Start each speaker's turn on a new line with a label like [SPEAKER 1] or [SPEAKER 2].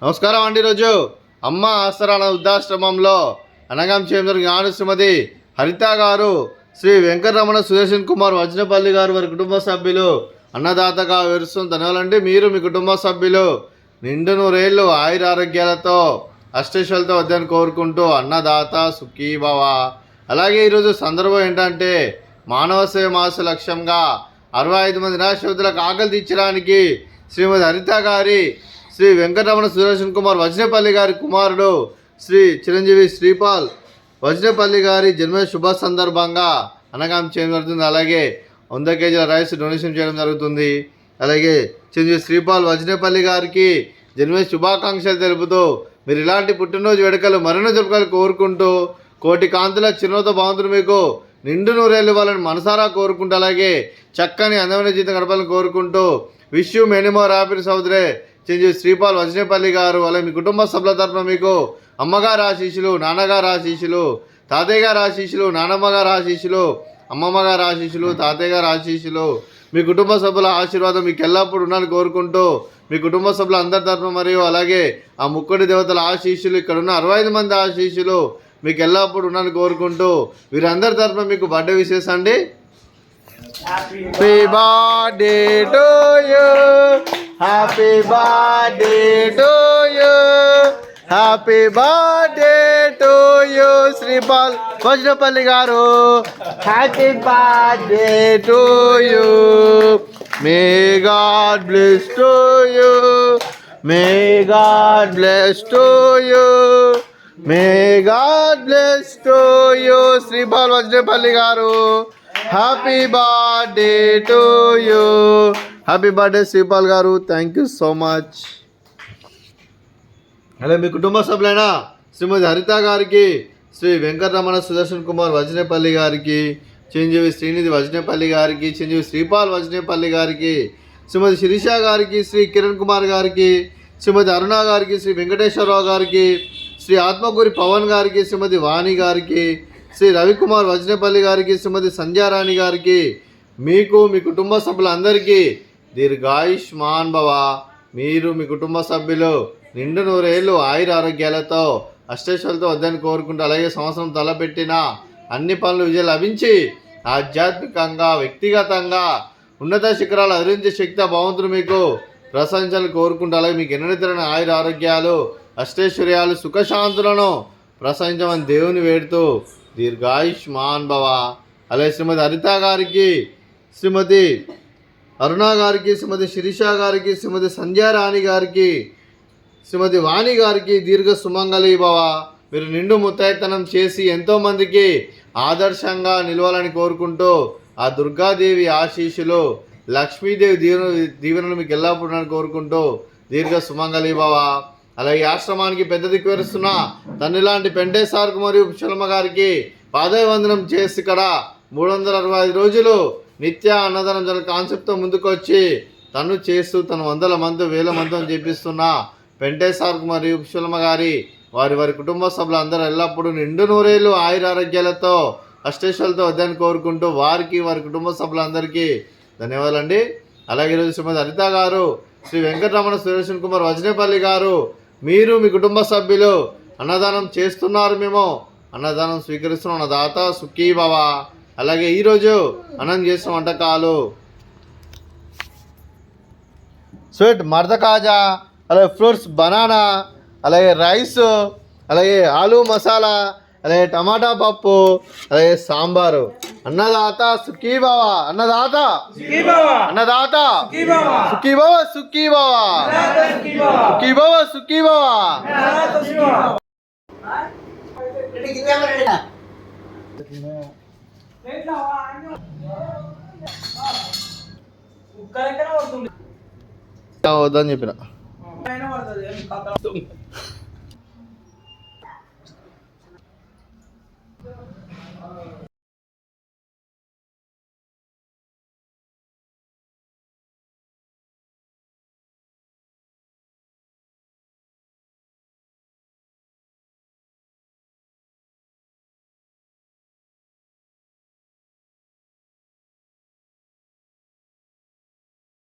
[SPEAKER 1] నమస్కారం అండి. ఈరోజు అమ్మ ఆసరాల వృద్ధాశ్రమంలో అనగాం చేందర్ జ్ఞాన శ్రీమతి హరిత గారు, శ్రీ వెంకటరమణ సుదర్శన్ కుమార్ వజ్రపల్లి గారు వారి కుటుంబ సభ్యులు అన్నదాతగా వివరిస్తుంది. ధన్యవాదాలండి. మీరు మీ కుటుంబ సభ్యులు నిండు నూరేళ్ళు ఆయుర ఆరోగ్యాలతో అష్టైశ్వర్యాలతో వద్దని కోరుకుంటూ అన్నదాత సుఖీభవ. అలాగే ఈరోజు సందర్భం ఏంటంటే మానవ సేవ మాస లక్ష్యంగా 65 మంది నిరాశ్రతులకు ఆకలి తీర్చడానికి శ్రీమతి హరిత గారి శ్రీ వెంకటరమణ సుదర్శన్ కుమార్ వజ్రపల్లి గారి కుమారుడు శ్రీ చిరంజీవి శ్రీపాల్ వజ్రపల్లి గారి జన్మ శుభ సందర్భంగా అనగాం చేయడం జరుగుతుంది. అలాగే 100 కేజీల రైస్ డొనేషన్ చేయడం జరుగుతుంది. అలాగే చిరంజీవి శ్రీపాల్ వజ్రపల్లి గారికి జన్మ శుభాకాంక్షలు తెలుపుతూ మీరు ఇలాంటి పుట్టినరోజు వేడుకలు మరెన్నో జరుపుకోవాలని కోరుకుంటూ కోటి కాంతుల చిరునవ్వుతో బాగుంటుంది మీకు నిండు నూరేళ్ళు ఇవ్వాలని మనసారా కోరుకుంటూ అలాగే చక్కని అందమైన జీవితం గడపాలని కోరుకుంటూ wish you many more happy సోదరే చిరంజీవి శ్రీపాల్ వజ్రపల్లి గారు. అలాగే మీ కుటుంబ సభ్యుల తరఫున మీకు అమ్మగారు ఆశీస్సులు, నాన్నగారు ఆశీస్సులు, తాతయ్య గారు ఆశీస్సులు, నానమ్మ గారు ఆశీస్సులు, అమ్మమ్మ గారు ఆశీస్సులు, తాతయ్య గారు ఆశీస్సులు, మీ కుటుంబ సభ్యుల ఆశీర్వాదం మీకు ఎల్లప్పుడూ ఉండాలని కోరుకుంటూ మీ కుటుంబ సభ్యుల అందరి తరఫున మరియు అలాగే ఆ ముక్కోటి దేవతల ఆశీస్సులు, ఇక్కడ ఉన్న 65 మంది ఆశీస్సులు మీకు ఎల్లప్పుడూ ఉండాలని కోరుకుంటూ వీరందరి తరఫున మీకు బర్త్డే విషెస్ అండి. Happy birthday to you, happy birthday to you, happy birthday to you Sripal Vajrapalli గారు. Happy birthday to you, may God bless to you, may God bless to you, may God bless to you Sripal Vajrapalli గారు. Happy birthday to you, happy birthday Sripal గారు. Thank you so much. అలాగే మీ కుటుంబ సభ్యులైన శ్రీమతి హరిత గారికి, శ్రీ వెంకటరమణ సుదర్శన్ కుమార్ వజ్రపల్లి గారికి, చిరంజీవి శ్రీనిధి వజ్రపల్లి గారికి, చిరంజీవి శ్రీపాల్ వజ్రపల్లి గారికి, శ్రీమతి శిరీష గారికి, శ్రీ కిరణ్ కుమార్ గారికి, శ్రీమతి అరుణ గారికి, శ్రీ వెంకటేశ్వరరావు గారికి, శ్రీ ఆత్మకూరి పవన్ గారికి, శ్రీమతి వాణి గారికి, శ్రీ రవికుమార్ వజ్రపల్లి గారికి, శ్రీమతి సంధ్యారాణి గారికి, మీకు మీ కుటుంబ సభ్యులందరికీ దీర్ఘాయుష్మాన్ భవ. మీరు మీ కుటుంబ సభ్యులు నిండు నూరేళ్ళు ఆయుర ఆరోగ్యాలతో అష్టైశ్వర్యాలతో వద్దని కోరుకుంటూ అలాగే సంవత్సరం తలపెట్టిన అన్ని పనులు విజయం లభించి ఆధ్యాత్మికంగా వ్యక్తిగతంగా ఉన్నత శిఖరాలు అధిరించే శక్తి భగవంతుడు మీకు ప్రశంసలు కోరుకుంటూ అలాగే మీకు ఎన్నెత్తరైన ఆయుర ఆరోగ్యాలు అష్టైశ్వర్యాలు సుఖశాంతులను ప్రశంసమని దేవుని వేడుతూ దీర్ఘాయుష్మాన్ భవ. అలాగే శ్రీమతి హరిత గారికి, శ్రీమతి అరుణ గారికి, శ్రీమతి శిరీష గారికి, శ్రీమతి సంధ్యారాణి గారికి, శ్రీమతి వాణి గారికి దీర్ఘ సుమంగళి భవ. మీరు నిండు ముత్తైతనం చేసి ఎంతోమందికి ఆదర్శంగా నిలవాలని కోరుకుంటూ ఆ దుర్గాదేవి ఆశీస్సులు, లక్ష్మీదేవి దీవెనలు మీకు ఎల్లప్పుడూ కోరుకుంటూ దీర్ఘ సుమంగళి భవ. అలాగే ఆశ్రమానికి పెద్ద దిక్కు వేరుస్తున్న తండ్రి లాంటి పెంటే సార్కు మరియు పుష్పలమ్మ గారికి పాదవందనం చేసి ఇక్కడ 365 రోజులు నిత్య అన్నదానం జల కాన్సెప్ట్తో ముందుకు వచ్చి తను చేస్తూ తను 100 మంది 1000 మందితో చేపిస్తున్న పెంటే సార్కు మరియు పుష్పలమ్మ గారి వారి కుటుంబ సభ్యులు అందరూ ఎల్లప్పుడూ నిండు నూరేళ్ళు ఆయుర ఆరోగ్యాలతో అష్టైశ్వర్యాలతో వద్దని కోరుకుంటూ వారికి వారి కుటుంబ సభ్యులందరికీ ధన్యవాదాలండి. అలాగే ఈరోజు శ్రీమతి హరిత గారు, శ్రీ వెంకటరమణ సుదర్శన్ కుమార్ వజ్రపల్లి గారు, మీరు మీ కుటుంబ సభ్యులు అన్నదానం చేస్తున్నారు, మేము అన్నదానం స్వీకరిస్తున్నాం. అన్నదాత సుఖీభవ. అలాగే ఈరోజు అన్నం చేసిన వంటకాలు స్వీట్ మర్ద కాజా, అలాగే ఫ్రూట్స్ బనానా, అలాగే రైస్, అలాగే ఆలూ మసాలా, అలాగే టమాటా పప్పు, అలాగే సాంబారు. అన్నదాత సుఖీభవ, అన్నదాత అన్నదాత సుఖీభవ, సుఖీభవ, సుఖీభవ, సుఖీభవ. వద్దని చెప్పిన